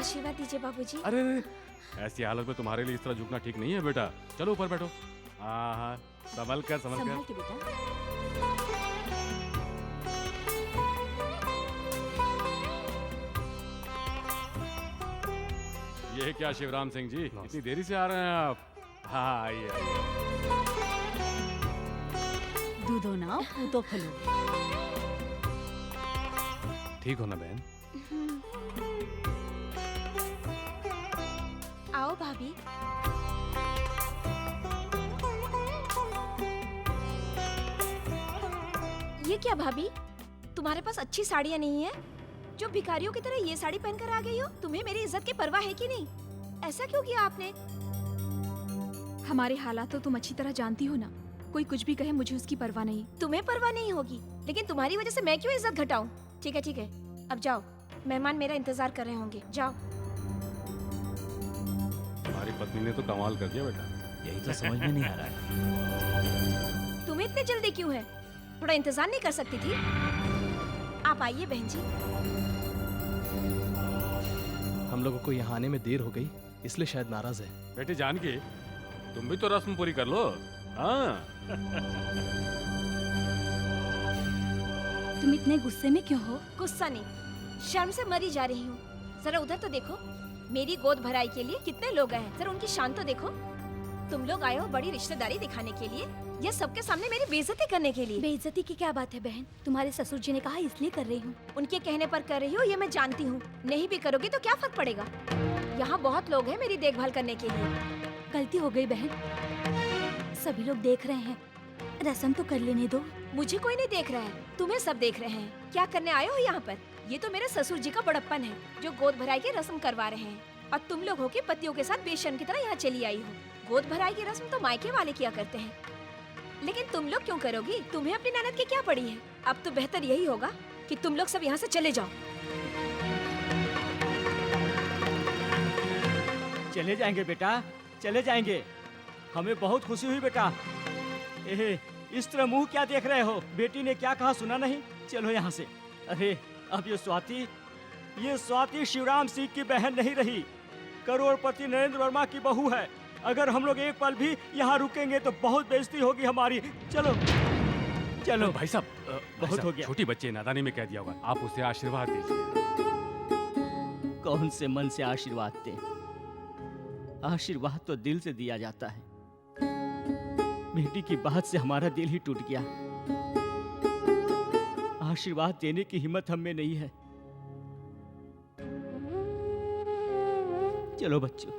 आशीर्वाद दीजिए बाबूजी। अरे ऐसी हालत में तुम्हारे लिए इस तरह झुकना ठीक नहीं है बेटा। चलो ऊपर बैठो। हाँ, संभल कर संभल संभाल कर। के बेटा। ये क्या शिवराम सिंह जी, इतनी देरी से आ रहे हैं आप? हाँ आइए आइए। दूधो ना पूतो फलो। ठीक हो ना बहन? आओ भाभी। ये क्या भाभी, तुम्हारे पास अच्छी साड़ियाँ नहीं है? जो भिखारियों की तरह ये साड़ी पहनकर आ गई हो? तुम्हें मेरी इज्जत की परवाह है कि नहीं? ऐसा क्यों किया आपने? हमारे हालात तो तुम अच्छी तरह जानती हो ना। कोई कुछ भी कहे मुझे उसकी परवाह नहीं। तुम्हें परवाह नहीं होगी, लेकिन तुम्हारी वजह से मैं क्यों इज्जत घटाऊं? ठीक है, अब जाओ, मेहमान मेरा इंतजार कर रहे होंगे, जाओ। तुम्हारी पत्नी ने तो कमाल कर दिया बेटा। यही तो समझ में नहीं आ रहा है। तुम्हें इतने जल्दी क्यों है? थोड़ा इंतजार नहीं कर सकती थी? आप आइए बहन जी। हम लोगों को यहाँ आने में देर हो गई, इसलिए शायद नाराज है। बेटी जानकी, तुम भी तो रस्म पूरी कर लो। हाँ। तुम इतने गुस्से में क्यों हो? गुस्सा नहीं, शर्म से मरी जा रही हूँ। जरा उधर तो देखो, मेरी गोद भराई के लिए कितने लोग आए हैं। जरा उनकी शान तो देखो। तुम लोग आए हो बड़ी रिश्तेदारी दिखाने के लिए या सबके सामने मेरी बेइज्जती करने के लिए? बेइज्जती की क्या बात है बहन? तुम्हारे ससुर जी ने कहा इसलिए कर रही हूँ। उनके कहने पर कर रही हो ये मैं जानती हूँ। नहीं भी करोगी तो क्या फर्क पड़ेगा? यहाँ बहुत लोग हैं मेरी देखभाल करने के लिए। गलती हो गई बहन, सभी लोग देख रहे हैं, रस्म तो कर लेने दो। मुझे कोई नहीं देख रहा है, तुम्हें सब देख रहे हैं। क्या करने आए हो यहाँ पर? ये तो मेरे ससुर जी का बड़प्पन है जो गोद भराई की रस्म करवा रहे हैं, और तुम लोग हो के पतियों के साथ बेशर्म की तरह यहाँ चली आई हो। गोद भराई की रस्म तो मायके वाले किया करते हैं, लेकिन तुम लोग क्यों करोगी? तुम्हें अपनी ननद की क्या पड़ी है? अब तो बेहतर यही होगा कि तुम लोग सब यहाँ से चले जाओ। चले जाएंगे बेटा, चले जाएंगे। हमें बहुत खुशी हुई बेटा। इस तरह मुंह क्या देख रहे हो? बेटी ने क्या कहा सुना नहीं? चलो यहाँ से। अरे अब ये स्वाति शिवराम सिंह की बहन नहीं रही, करोड़पति नरेंद्र वर्मा की बहू है। अगर हम लोग एक पल भी यहाँ रुकेंगे तो बहुत बेइज्जती होगी हमारी। चलो चलो। भाई साहब, बहुत हो गया। छोटी बच्चे नादानी में कह दिया होगा, आप उसे आशीर्वाद दीजिए। कौन से मन से आशीर्वाद दें? आशीर्वाद तो दिल से दिया जाता है। बेटी की बात से हमारा दिल ही टूट गया। आशीर्वाद देने की हिम्मत हम में नहीं है। चलो बच्चों।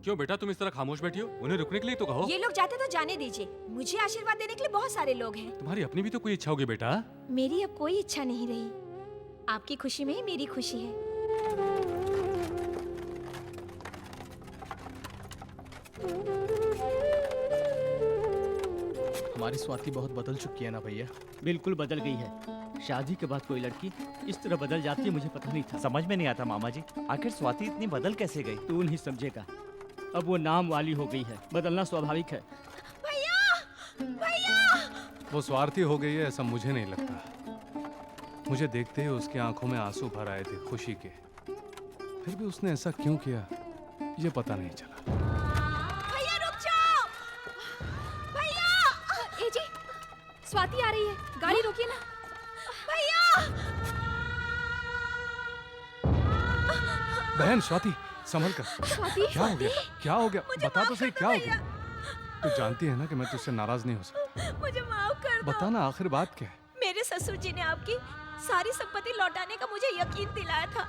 क्यों बेटा तुम इस तरह खामोश बैठी हो? उन्हें रुकने के लिए तो कहो। ये लोग जाते तो जाने दीजिए, मुझे आशीर्वाद देने के लिए बहुत सारे लोग हैं। तुम्हारी अपनी भी तो कोई इच्छा होगी बेटा। मेरी अब कोई इच्छा नहीं रही, आपकी खुशी में ही मेरी खुशी है। हमारी स्वाति बहुत बदल चुकी है ना भैया? बिल्कुल बदल गई है। शादी के बाद कोई लड़की इस तरह बदल जाती है मुझे पता नहीं था। समझ में नहीं आता मामा जी, आखिर स्वाति इतनी बदल कैसे गई? तू नहीं समझेगा। अब वो नाम वाली हो गई है, बदलना स्वाभाविक है। भैया, भैया! वो स्वार्थी हो गई है ऐसा मुझे नहीं लगता। मुझे देखते ही उसकी आंखों में आंसू भर आए थे खुशी के। फिर भी उसने ऐसा क्यों किया ये पता नहीं चला। भैया रुक जाओ! भैया! ए जी, स्वाति आ रही है, गाड़ी रोकिए ना। भैया! बहन स्वाति संभल कर। स्वाति, क्या हो गया? क्या हो गया? मुझे बता तो माफ सही कर क्या दो हो गया? तू जानती है ना कि मैं तुझसे नाराज नहीं हो सकता। मुझे माफ कर दो। बता ना आखिर बात क्या है? मेरे ससुर जी ने आपकी सारी संपत्ति लौटाने का मुझे यकीन दिलाया था।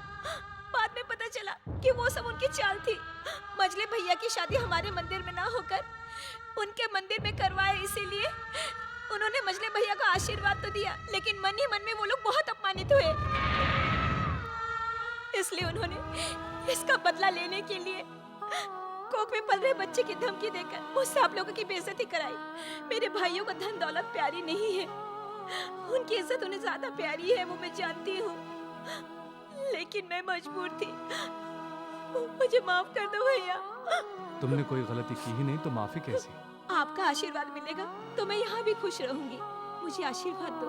बाद में पता चला कि वो सब उनकी चाल थी। मजले भैया की शादी हमारे मंदिर में ना होकर उनके मंदिर में करवाए, इसीलिए उन्होंने मजले भैया का आशीर्वाद तो दिया, लेकिन मन ही मन में वो लोग बहुत अपमानित हुए। इसलिए उन्होंने इसका बदला लेने के लिए कोख में पल रहे बच्चे की धमकी देकर मुझसे आप लोगों की बेइज्जती कराई। मेरे भाइयों को धन दौलत प्यारी नहीं है, उनकी इज्जत उन्हें ज्यादा प्यारी है, वो मैं जानती हूँ, लेकिन मैं मजबूर थी। मुझे माफ कर दो भैया। तुमने कोई गलती की ही नहीं तो माफी कैसी? आपका आशीर्वाद मिलेगा तो मैं यहाँ भी खुश रहूंगी। मुझे आशीर्वाद दो।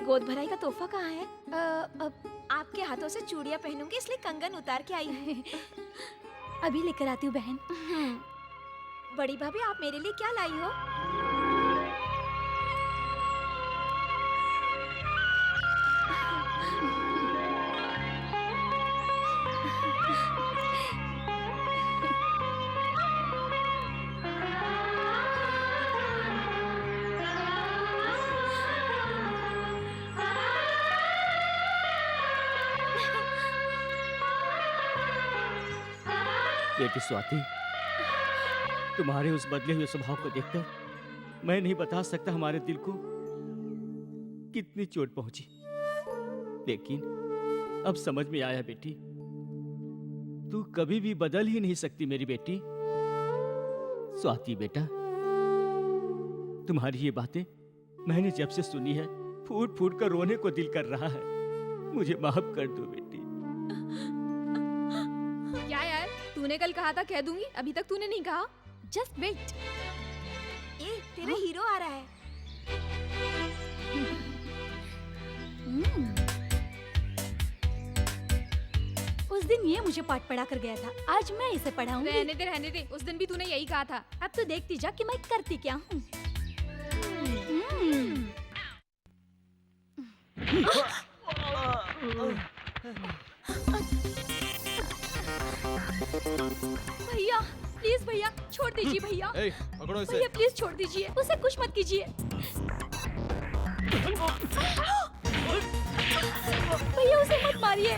गोद भराई का तोहफा कहाँ है? आपके हाथों से चूड़ियाँ पहनूंगी इसलिए कंगन उतार के आई हूँ। अभी लेकर आती हूँ बहन। बड़ी भाभी आप मेरे लिए क्या लाई हो? बेटी स्वाति, तुम्हारे उस बदले हुए स्वभाव को देखकर मैं नहीं बता सकता हमारे दिल को कितनी चोट पहुंची। लेकिन अब समझ में आया बेटी, तू कभी भी बदल ही नहीं सकती मेरी बेटी। स्वाति बेटा, तुम्हारी ये बातें मैंने जब से सुनी है, फूट फूट कर रोने को दिल कर रहा है। मुझे माफ कर दो बेटी। क्या यार, तूने कल कहा था कह दूंगी, अभी तक तूने नहीं कहा। Just wait. ए, तेरा हीरो आ रहा है। उस दिन ये मुझे पाठ पढ़ा कर गया था, आज मैं इसे पढ़ाऊंगी। रहने दे, उस दिन भी तूने यही कहा था। अब तो देखती जा कि मैं करती क्या हूँ। भैया प्लीज, भैया छोड़ दीजिए। भैया पकड़ो इसे। भैया प्लीज छोड़ दीजिए, उसे कुछ मत कीजिए। भैया उसे मत मारिए।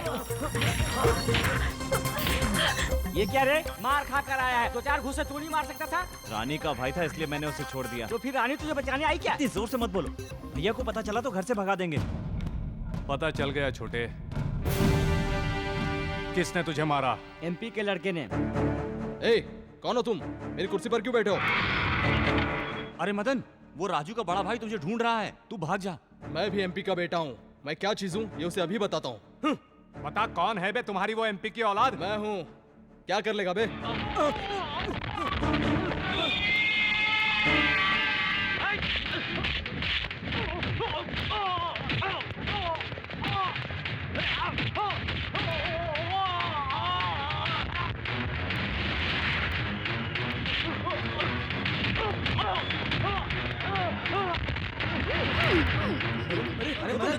ये क्या रे, मार खा कर आया है, 2-4 घूंसे तू नहीं मार सकता था? रानी का भाई था इसलिए मैंने उसे छोड़ दिया। तो फिर रानी तुझे बचाने आई क्या? इतनी जोर से मत बोलो, भैया को पता चला तो घर से भगा देंगे। पता चल गया छोटे, किसने तुझे मारा? एमपी के लड़के ने। कौन हो तुम? मेरी कुर्सी पर क्यों बैठे हो? अरे मदन, वो राजू का बड़ा भाई तुझे ढूंढ रहा है, तू भाग जा। मैं भी एमपी का बेटा हूँ। मैं क्या चीज हूँ ये उसे अभी बताता हूँ। पता कौन है बे तुम्हारी वो एमपी की औलाद? मैं हूँ। क्या कर लेगा बे?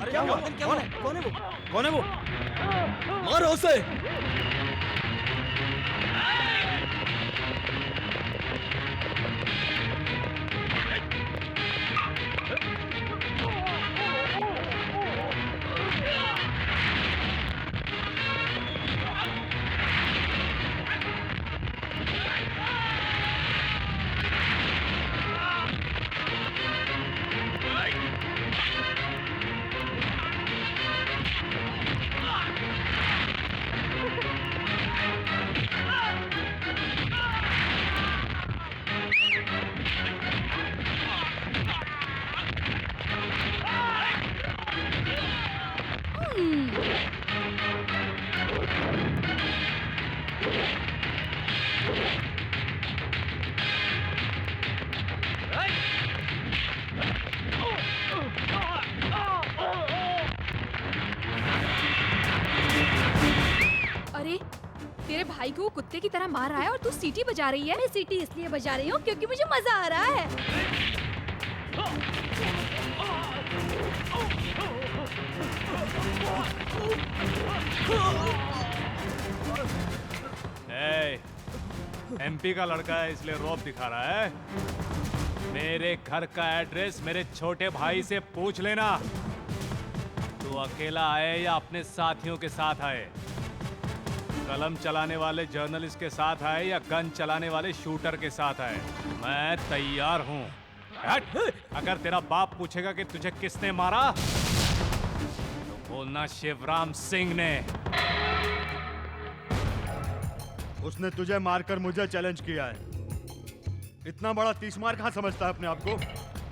क्या हुआ? कौन है वो? मारो उसे। अरे तेरे भाई को वो कुत्ते की तरह मार रहा है और तू सीटी बजा रही है। मैं सीटी इसलिए बजा रही हूँ क्योंकि मुझे मजा आ रहा है। एमपी का लड़का है इसलिए रौब दिखा रहा है। मेरे घर का एड्रेस मेरे छोटे भाई से पूछ लेना। तू अकेला आए या अपने साथियों के साथ आए? कलम चलाने वाले जर्नलिस्ट के साथ आए या गन चलाने वाले शूटर के साथ आए? मैं तैयार हूँ। अगर तेरा बाप पूछेगा कि तुझे किसने मारा तो बोलना शिवराम सिंह ने। उसने तुझे मारकर मुझे चैलेंज किया है। इतना बड़ा तीसमार कहाँ समझता है अपने आप को?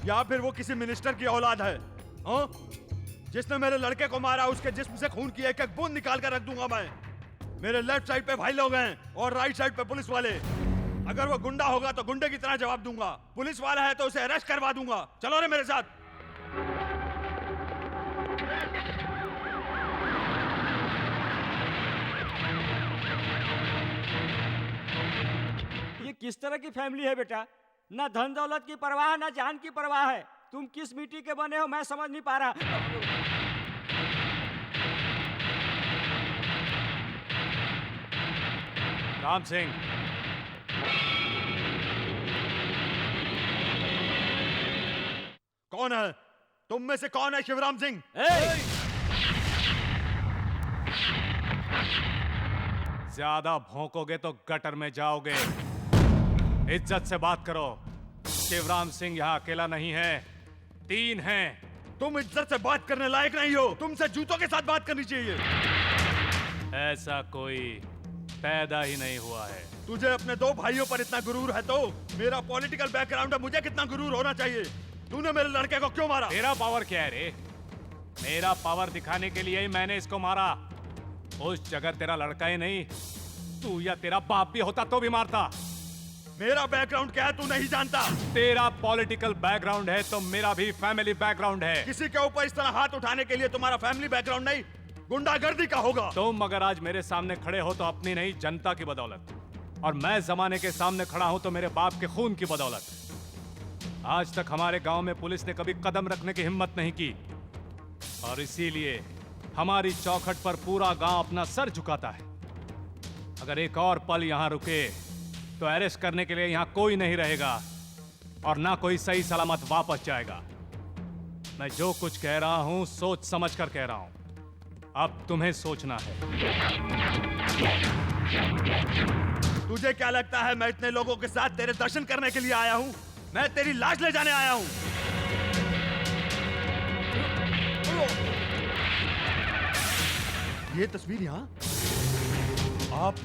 या फिर वो किसी मिनिस्टर की औलाद है? हाँ? जिसने मेरे लड़के को मारा उसके जिस्म से खून की एक एक बूंद निकाल कर रख दूंगा मैं। मेरे लेफ्ट साइड पे भाई लोग हैं और राइट साइड पे पुलिस वाले। अगर वो गुंडा होगा तो गुंडे की तरह जवाब दूंगा, पुलिस वाला है तो उसे अरेस्ट करवा दूंगा। चलो रे मेरे साथ। किस तरह की फैमिली है बेटा? ना धन दौलत की परवाह, ना जान की परवाह है। तुम किस मिट्टी के बने हो मैं समझ नहीं पा रहा। राम सिंह, कौन है? तुम में से कौन है शिवराम सिंह? ज्यादा भौंकोगे तो गटर में जाओगे। इज्जत से बात करो। शिवराम सिंह यहाँ अकेला नहीं है, 3 हैं। तुम इज्जत से बात करने लायक नहीं हो। तुमसे जूतों के साथ बात करनी चाहिए। ऐसा कोई पैदा ही नहीं हुआ है। तुझे अपने 2 भाइयों पर इतना गुरूर है तो मेरा पॉलिटिकल बैकग्राउंड है, मुझे कितना गुरूर होना चाहिए। तूने मेरे लड़के को क्यों मारा? तेरा पावर क्या है रे? मेरा पावर दिखाने के लिए ही मैंने इसको मारा। उस जगह तेरा लड़का ही नहीं, तू या तेरा बाप भी होता तो भी मारता। मेरा बैकग्राउंड क्या है तू नहीं जानता। तेरा पॉलिटिकल बैकग्राउंड है तो मेरा भी फैमिली बैकग्राउंड है। किसी के ऊपर इस तरह हाथ उठाने के लिए तुम्हारा फैमिली बैकग्राउंड नहीं, गुंडागर्दी का होगा। तुम अगर आज मेरे सामने खड़े हो तो अपनी नहीं, जनता की बदौलत, और मैं जमाने के सामने खड़ा हूं तो मेरे बाप के खून की बदौलत। आज तक हमारे गांव में पुलिस ने कभी कदम रखने की हिम्मत नहीं की, और इसीलिए हमारी चौखट पर पूरा गांव अपना सर झुकाता है। अगर एक और पल यहां रुके तो अरेस्ट करने के लिए यहां कोई नहीं रहेगा और ना कोई सही सलामत वापस जाएगा। मैं जो कुछ कह रहा हूं सोच समझ कर कह रहा हूं। अब तुम्हें सोचना है। तुझे क्या लगता है मैं इतने लोगों के साथ तेरे दर्शन करने के लिए आया हूं? मैं तेरी लाश ले जाने आया हूं। ये तस्वीर यहां आप